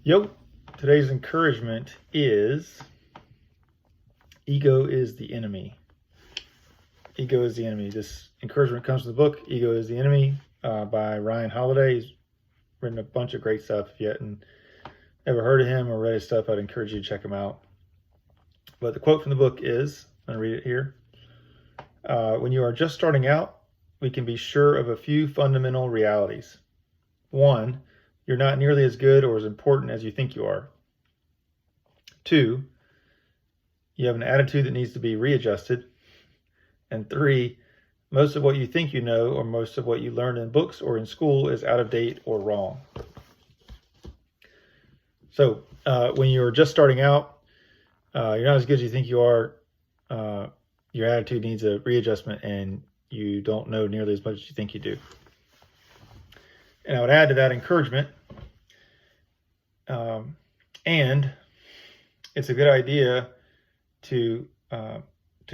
Yo, today's encouragement is ego is the enemy. Ego is the enemy. This encouragement comes from the book Ego is the Enemy by Ryan Holiday. He's written a bunch of great stuff. If you hadn't ever heard of him or read his stuff, I'd encourage you to check him out. But the quote from the book is, I'm going to read it here. When you are just starting out, we can be sure of a few fundamental realities. 1, you're not nearly as good or as important as you think you are. 2, you have an attitude that needs to be readjusted. And 3, most of what you think you know or most of what you learned in books or in school is out of date or wrong. So when you're just starting out, you're not as good as you think you are. Your attitude needs a readjustment and you don't know nearly as much as you think you do. And I would add to that encouragement, and it's a good idea to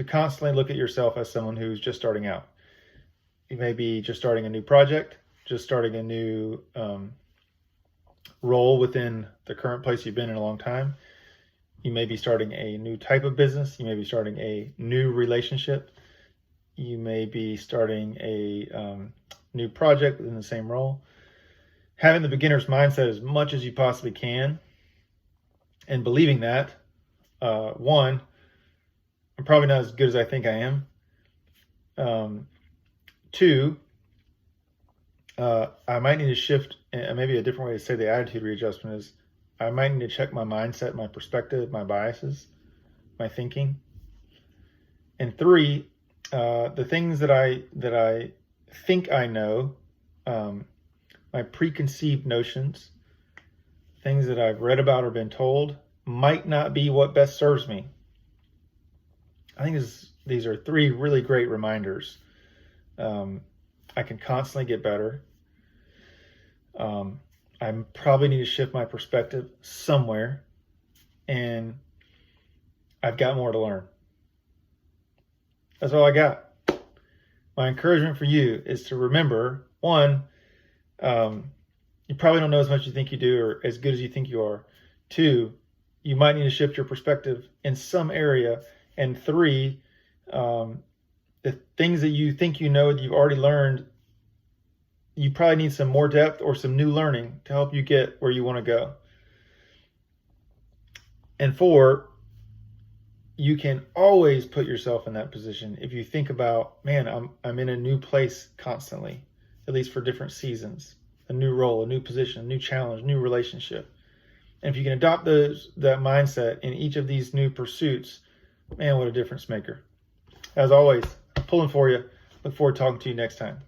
constantly look at yourself as someone who's just starting out. You may be just starting a new project, just starting a new role within the current place you've been in a long time. You may be starting a new type of business. You may be starting a new relationship. You may be starting a new project within the same role. Having the beginner's mindset as much as you possibly can and believing that, 1, I'm probably not as good as I think I am. 2, I might need to shift, and maybe a different way to say the attitude readjustment is, I might need to check my mindset, my perspective, my biases, my thinking. And 3, the things that I think I know, my preconceived notions, things that I've read about or been told, might not be what best serves me. I think these are 3 really great reminders. I can constantly get better. I probably need to shift my perspective somewhere, and I've got more to learn. That's all I got. My encouragement for you is to remember, 1, you probably don't know as much as you think you do or as good as you think you are. 2, you might need to shift your perspective in some area. And 3, the things that you think you know that you've already learned, you probably need some more depth or some new learning to help you get where you want to go. And 4, you can always put yourself in that position if you think about, man, I'm in a new place constantly, at least for different seasons, a new role, a new position, a new challenge, new relationship. And if you can adopt that mindset in each of these new pursuits, man, what a difference maker. As always, I'm pulling for you. Look forward to talking to you next time.